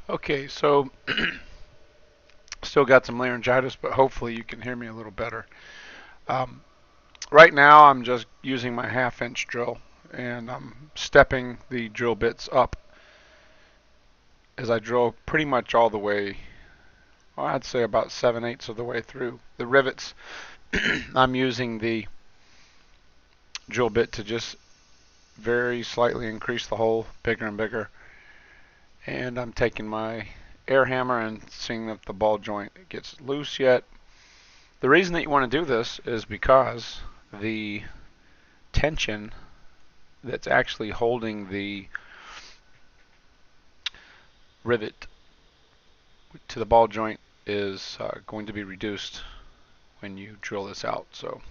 Okay, so still got some laryngitis, but hopefully you can hear me a little better. Um, right now I'm just using my half-inch drill and I'm stepping the drill bits up as I drill pretty much all the way, well, I'd say about 7/8 of the way through. The rivets, I'm using the drill bit to just very slightly increase the hole, bigger and bigger. And I'm taking my air hammer and seeing if the ball joint gets loose yet. The reason that you want to do this is because the tension that's actually holding the rivet to the ball joint is going to be reduced when you drill this out. So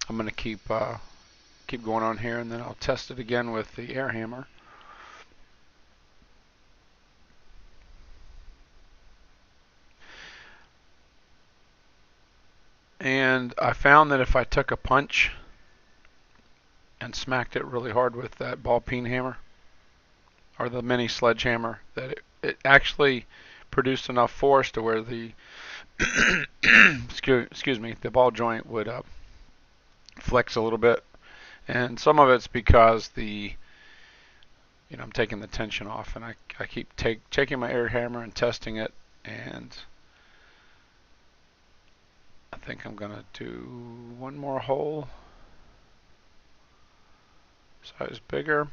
I'm going to keep going on here, and then I'll test it again with the air hammer. And I found that if I took a punch and smacked it really hard with that ball peen hammer or the mini sledgehammer, that it actually produced enough force to where the excuse me, the ball joint would flex a little bit. And some of it's because I'm taking the tension off, and I keep taking my air hammer and testing it, and I think I'm gonna do one more hole, size bigger,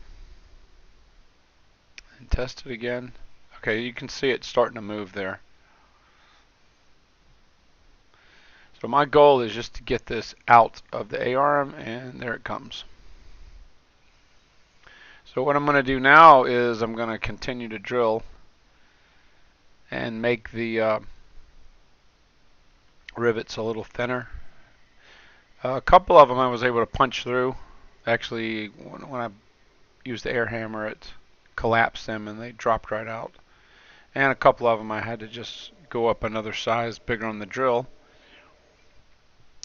and test it again. Okay, you can see it starting to move there. So my goal is just to get this out of the A-arm, and there it comes. So what I'm going to do now is I'm going to continue to drill and make the rivets a little thinner. A couple of them I was able to punch through. Actually, when I used the air hammer, it collapsed them and they dropped right out. And a couple of them I had to just go up another size bigger on the drill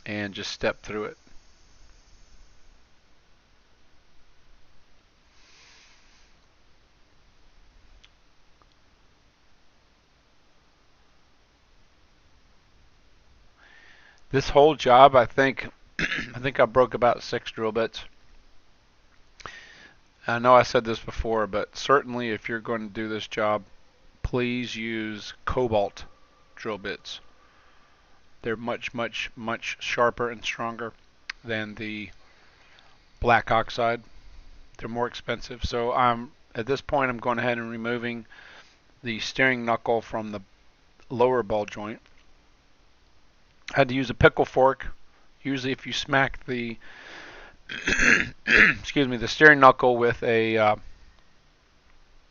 and just step through it. This whole job, I think I broke about 6 drill bits. I know I said this before, but certainly if you're going to do this job, please use cobalt drill bits. They're much sharper and stronger than the black oxide. They're more expensive. So at this point I'm going ahead and removing the steering knuckle from the lower ball joint. I had to use a pickle fork. Usually if you smack the excuse me, the steering knuckle with a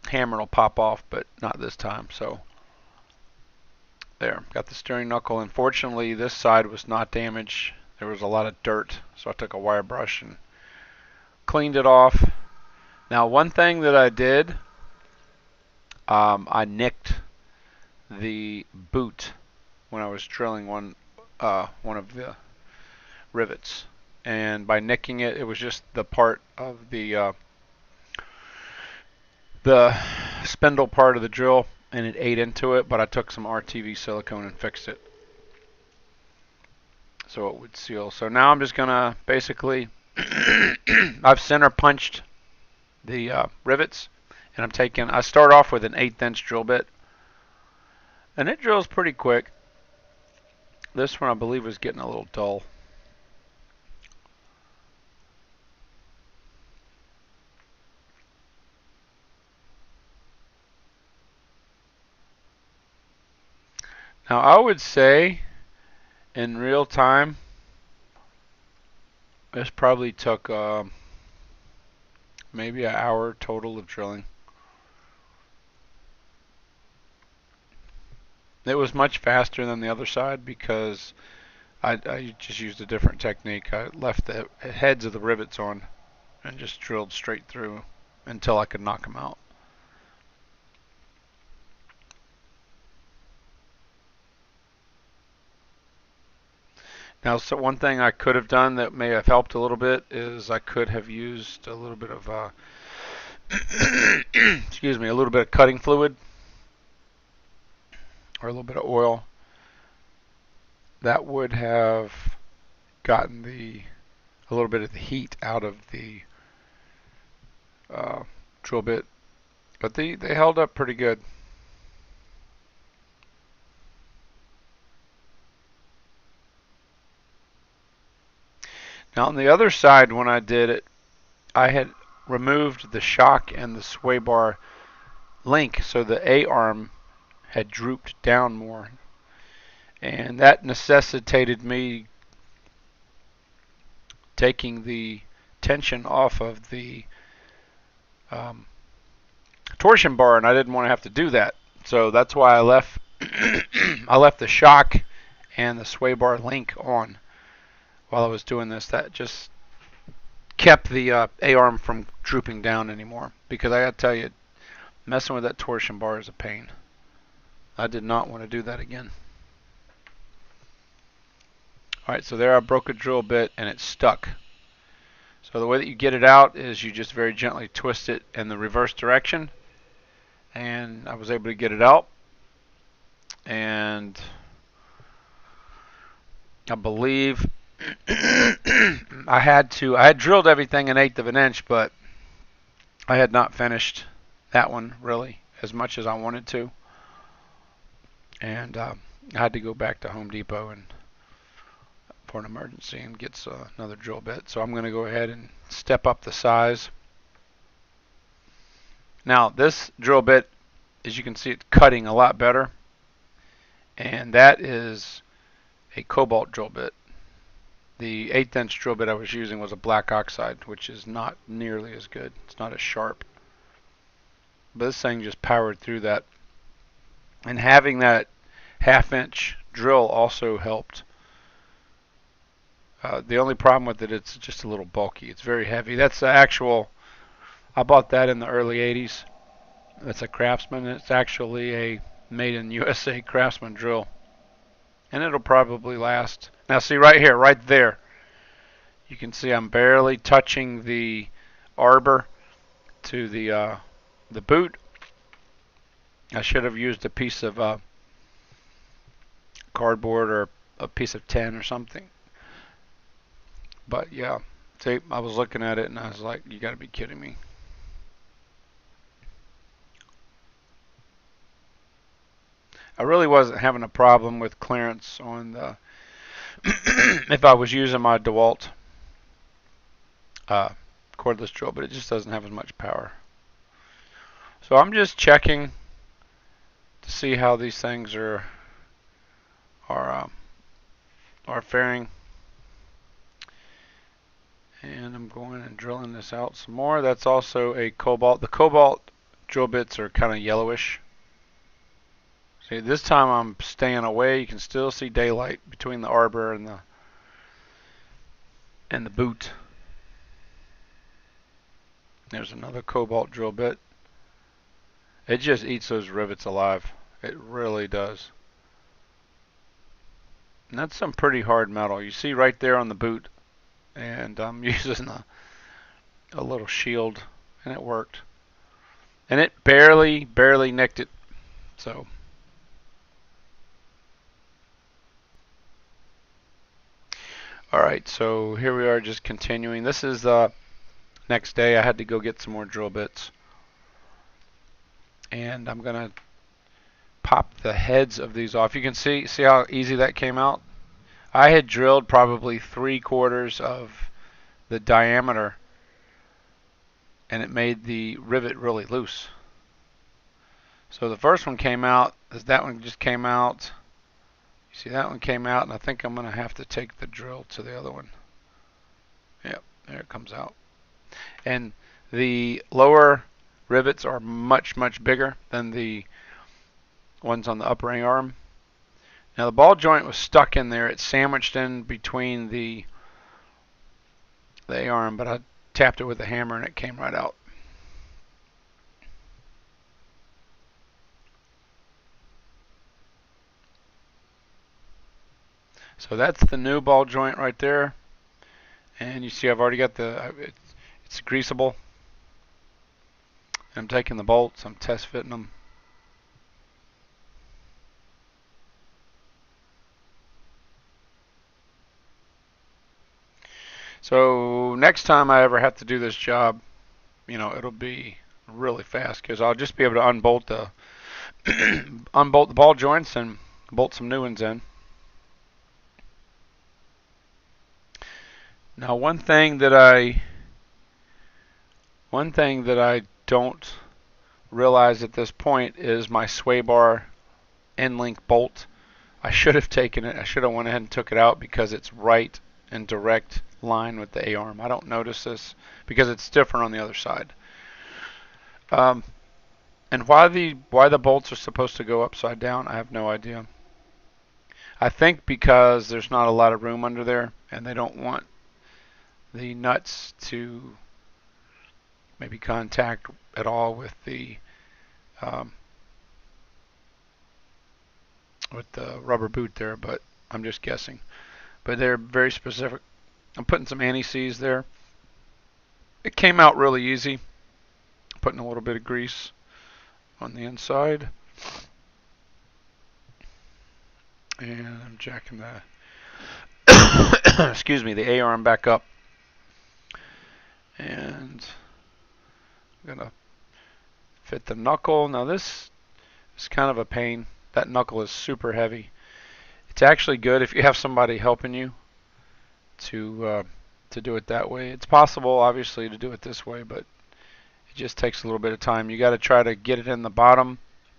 hammer, it'll pop off, but not this time. So there, got the steering knuckle. Unfortunately, this side was not damaged. There was a lot of dirt, so I took a wire brush and cleaned it off. Now, one thing that I did, I nicked the boot when I was drilling one of the rivets, and by nicking it, it was just the part of the spindle part of the drill, and it ate into it, but I took some RTV silicone and fixed it so it would seal. So now I'm just gonna basically I've center punched the rivets, and I start off with an 1/8 inch drill bit, and it drills pretty quick. This one I believe was getting a little dull. Now I would say in real time this probably took maybe an hour total of drilling. It was much faster than the other side because I just used a different technique. I left the heads of the rivets on and just drilled straight through until I could knock them out. Now, so one thing I could have done that may have helped a little bit is I could have used a little bit of excuse me, a little bit of cutting fluid or a little bit of oil, that would have gotten a little bit of the heat out of the drill bit. But they held up pretty good. Now on the other side, when I did it, I had removed the shock and the sway bar link, so the A-arm had drooped down more. And that necessitated me taking the tension off of the torsion bar, and I didn't want to have to do that. So that's why I left I left the shock and the sway bar link on while I was doing this. That just kept the A-arm from drooping down anymore, because I gotta tell you, messing with that torsion bar is a pain. I did not want to do that again. Alright, so there I broke a drill bit and it's stuck. So the way that you get it out is you just very gently twist it in the reverse direction, and I was able to get it out. And I believe I had drilled everything 1/8 of an inch, but I had not finished that one really as much as I wanted to, and I had to go back to Home Depot and for an emergency and get another drill bit. So I'm going to go ahead and step up the size. Now this drill bit, as you can see, it's cutting a lot better, and that is a cobalt drill bit. The 1/8 inch drill bit I was using was a black oxide, which is not nearly as good. It's not as sharp. But this thing just powered through that. And having that 1/2 inch drill also helped. The only problem with it, it's just a little bulky. It's very heavy. That's the actual, I bought that in the early 80s. That's a Craftsman. It's actually a made in USA Craftsman drill. And it'll probably last. Now see right here, right there, you can see I'm barely touching the arbor to the boot. I should have used a piece of cardboard or a piece of tin or something. But yeah, see, I was looking at it and I was like, you got to be kidding me. I really wasn't having a problem with clearance on the if I was using my DeWalt cordless drill, but it just doesn't have as much power. So I'm just checking to see how these things are faring, and I'm going and drilling this out some more. That's also a cobalt. The cobalt drill bits are kind of yellowish. See, this time I'm staying away. You can still see daylight between the arbor and the boot. There's another cobalt drill bit. It just eats those rivets alive. It really does. And that's some pretty hard metal. You see right there on the boot. And I'm using a little shield, and it worked. And it barely nicked it. So alright, so here we are just continuing. This is the next day. I had to go get some more drill bits. And I'm going to pop the heads of these off. You can see how easy that came out? I had drilled probably 3/4 of the diameter, and it made the rivet really loose. So the first one came out, that one just came out. You see that one came out, and I think I'm going to have to take the drill to the other one. Yep, there it comes out. And the lower rivets are much bigger than the ones on the upper arm. Now the ball joint was stuck in there. It's sandwiched in between the arm, but I tapped it with a hammer and it came right out. So that's the new ball joint right there. And you see I've already got it's greasable. I'm taking the bolts, I'm test fitting them. So next time I ever have to do this job, you know, it'll be really fast because I'll just be able to unbolt the unbolt the ball joints and bolt some new ones in. Now, one thing that I don't realize at this point is my sway bar end link bolt. I should have taken it. I should have went ahead and took it out because it's right in direct line with the A-arm. I don't notice this because it's different on the other side. And why the bolts are supposed to go upside down, I have no idea. I think because there's not a lot of room under there, and they don't want the nuts to maybe contact at all with the rubber boot there, but I'm just guessing. But they're very specific. I'm putting some anti-seize there. It came out really easy. Putting a little bit of grease on the inside. And I'm jacking the excuse me, the A-arm back up. And I'm gonna fit the knuckle. Now this is kind of a pain. That knuckle is super heavy. It's actually good if you have somebody helping you to do it that way. It's possible, obviously, to do it this way, but it just takes a little bit of time. You got to try to get it in the bottom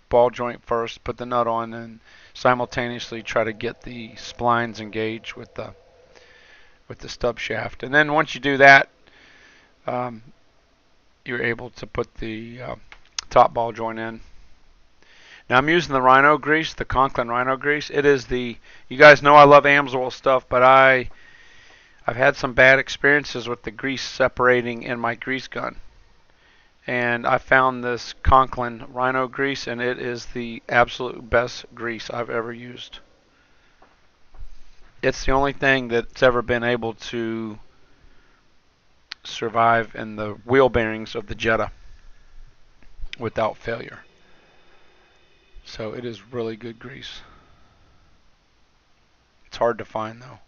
ball joint first, put the nut on, and simultaneously try to get the splines engaged with the stub shaft. And then once you do that, you're able to put the top ball joint in. Now I'm using the Rhino grease, the Conklin Rhino grease. It is the, you guys know I love Amsoil stuff, but I've had some bad experiences with the grease separating in my grease gun. And I found this Conklin Rhino grease, and it is the absolute best grease I've ever used. It's the only thing that's ever been able to survive in the wheel bearings of the Jetta without failure. So it is really good grease. It's hard to find though.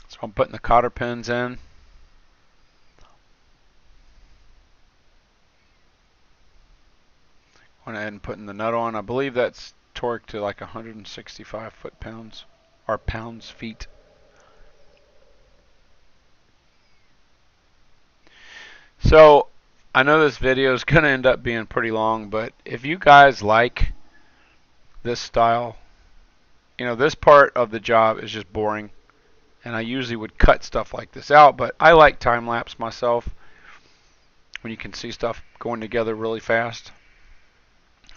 So I'm putting the cotter pins in. Went ahead and putting the nut on. I believe that's torqued to like 165 foot-pounds or pounds-feet. So I know this video is going to end up being pretty long, but if you guys like this style, you know, this part of the job is just boring, and I usually would cut stuff like this out, but I like time-lapse myself when you can see stuff going together really fast.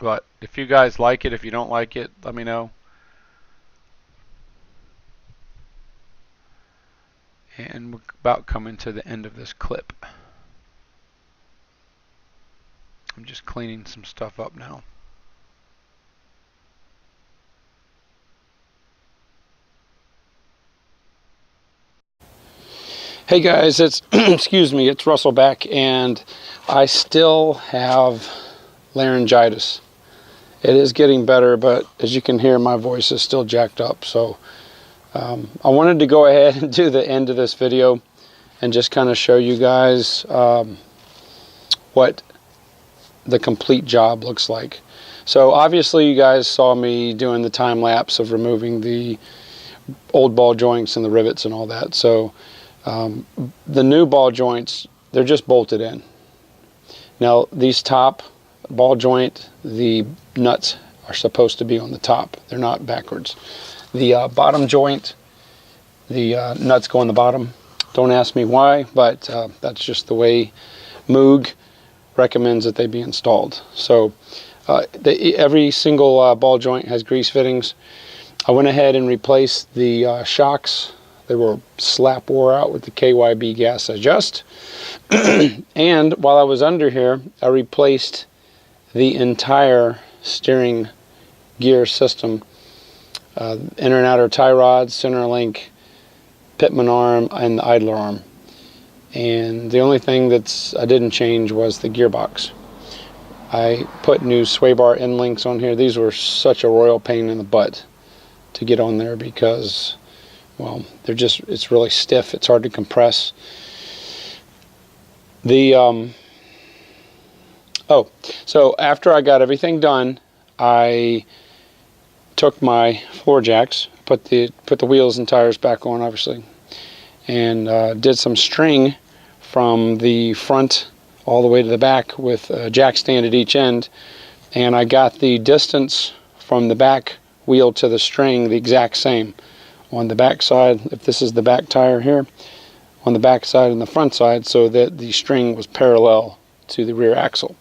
But if you guys like it, if you don't like it, let me know. And we're about coming to the end of this clip. I'm just cleaning some stuff up now. Hey guys, it's excuse me, it's Russell back, and I still have laryngitis. It is getting better, but as you can hear, my voice is still jacked up. So I wanted to go ahead and do the end of this video and just kind of show you guys what the complete job looks like. So obviously you guys saw me doing the time lapse of removing the old ball joints and the rivets and all that. So the new ball joints, they're just bolted in. Now these top ball joint, the nuts are supposed to be on the top. They're not backwards. The bottom joint, the nuts go on the bottom. Don't ask me why, but that's just the way Moog recommends that they be installed. So every single ball joint has grease fittings. I went ahead and replaced the shocks. They were slap wore out with the KYB gas adjust. And while I was under here, I replaced the entire steering gear system, inner and outer tie rods, center link, pitman arm, and the idler arm. And the only thing I didn't change was the gearbox. I put new sway bar end links on here. These were such a royal pain in the butt to get on there because, well, it's really stiff. It's hard to compress. So after I got everything done, I took my floor jacks, put the wheels and tires back on, obviously, and did some string from the front all the way to the back with a jack stand at each end, and I got the distance from the back wheel to the string the exact same on the back side, if this is the back tire here, on the back side and the front side, so that the string was parallel to the rear axle.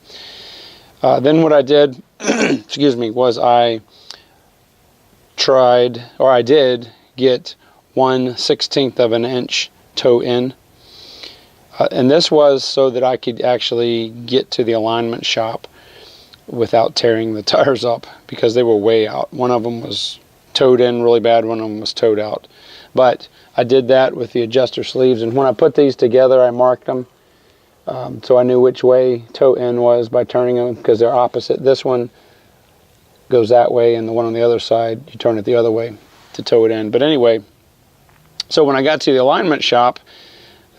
Then what I did, excuse me, was I did get 1/16 of an inch toe in. And this was so that I could actually get to the alignment shop without tearing the tires up, because they were way out. One of them was towed in really bad, one of them was towed out. But I did that with the adjuster sleeves, and when I put these together, I marked them. So I knew which way toe in was by turning them, because they're opposite. This one goes that way, and the one on the other side, you turn it the other way to toe it in. But anyway, so when I got to the alignment shop,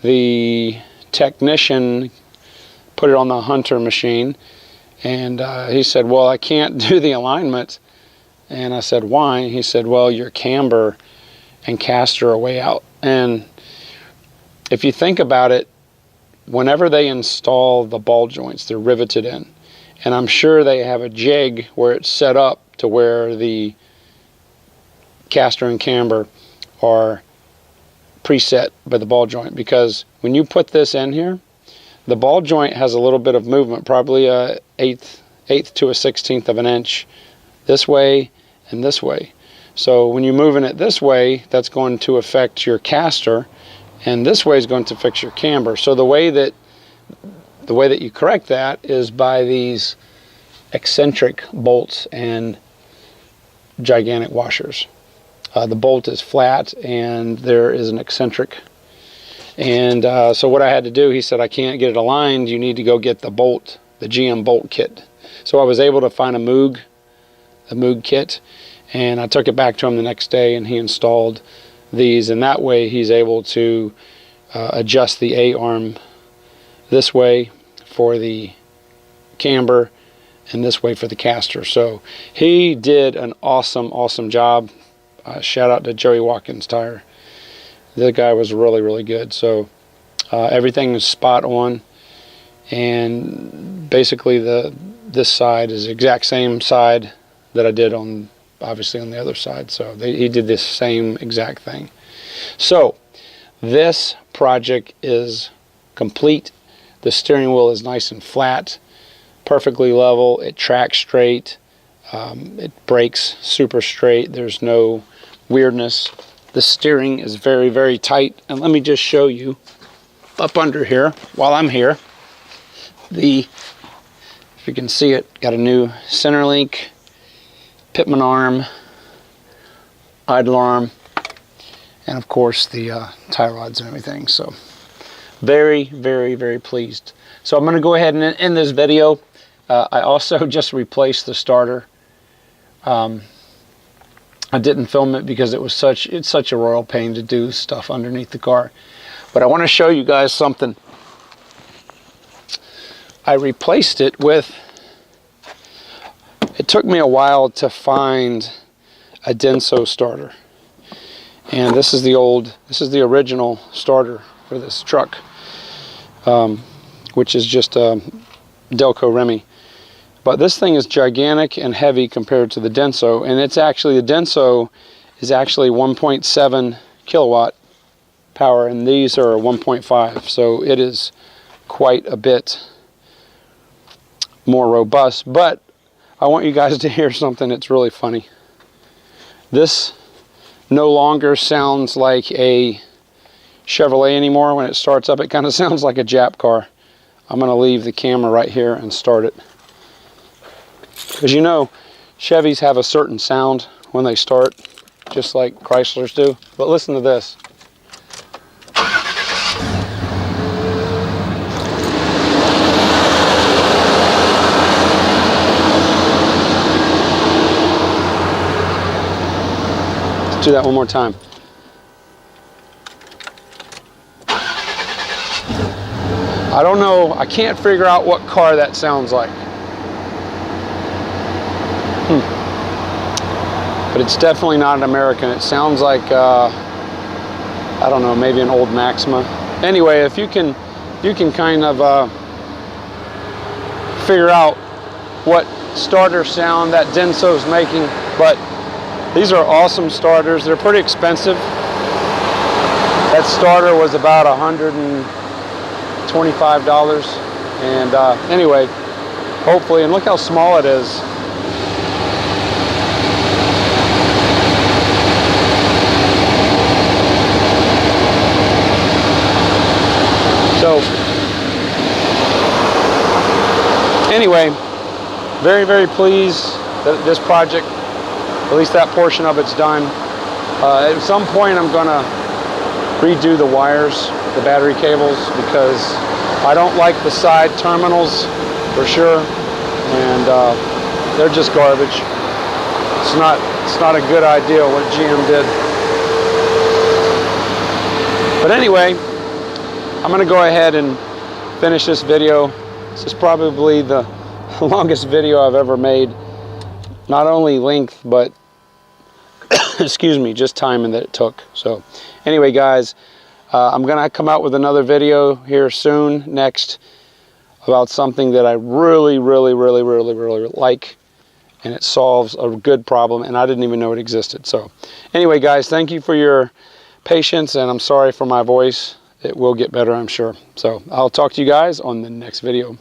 the technician put it on the Hunter machine, and he said, well, I can't do the alignment. And I said, why? He said, well, your camber and caster are way out. And if you think about it, whenever they install the ball joints, they're riveted in. And I'm sure they have a jig where it's set up to where the caster and camber are preset by the ball joint, because when you put this in here, the ball joint has a little bit of movement, probably a eighth to a 16th of an inch this way and this way. So when you're moving it this way, that's going to affect your caster, and this way is going to fix your camber. So the way that you correct that is by these eccentric bolts and gigantic washers. The bolt is flat and there is an eccentric. And so what I had to do, he said, I can't get it aligned. You need to go get the bolt, the GM bolt kit. So I was able to find a Moog kit, and I took it back to him the next day, and he installed these. And that way he's able to adjust the A-arm this way for the camber and this way for the caster. So he did an awesome job. Shout out to Joey Watkins Tire. The guy was really good. So everything is spot on, and basically this side is the exact same side that I did on, obviously, on the other side. So he did this same exact thing. So this project is complete. The steering wheel is nice and flat, perfectly level. It tracks straight. It brakes super straight. There's no weirdness. The steering is very tight. And let me just show you up under here while I'm here. If you can see it, got a new center link, pitman arm, idle arm, and of course the tie rods and everything. So very pleased. So I'm going to go ahead and end this video. I also just replaced the starter. I didn't film it because it's such a royal pain to do stuff underneath the car. But I want to show you guys something. I replaced it with, it took me a while to find a Denso starter. And this is the original starter for this truck, which is just a Delco Remy. But this thing is gigantic and heavy compared to the Denso, and the Denso is actually 1.7 kilowatt power, and these are 1.5, so it is quite a bit more robust. But I want you guys to hear something that's really funny. This no longer sounds like a Chevrolet anymore. When it starts up, it kind of sounds like a Jap car. I'm going to leave the camera right here and start it. Because you know, Chevys have a certain sound when they start, just like Chryslers do. But listen to this. Let's do that one more time. I don't know, I can't figure out what car that sounds like. But it's definitely not an American. It sounds like, I don't know, maybe an old Maxima. Anyway, if you can kind of figure out what starter sound that Denso's making. But these are awesome starters. They're pretty expensive. That starter was about $125. And anyway, hopefully, and look how small it is. So anyway, very, very pleased that this project, at least that portion of it's done. At some point I'm gonna redo the wires, the battery cables, because I don't like the side terminals for sure, and they're just garbage. It's not a good idea what GM did. But anyway, I'm going to go ahead and finish this video. This is probably the longest video I've ever made. Not only length, but excuse me, just time that it took. So anyway, guys, I'm going to come out with another video here soon, next, about something that I really like, and it solves a good problem, and I didn't even know it existed. So anyway, guys, thank you for your patience, and I'm sorry for my voice. It will get better, I'm sure. So I'll talk to you guys on the next video.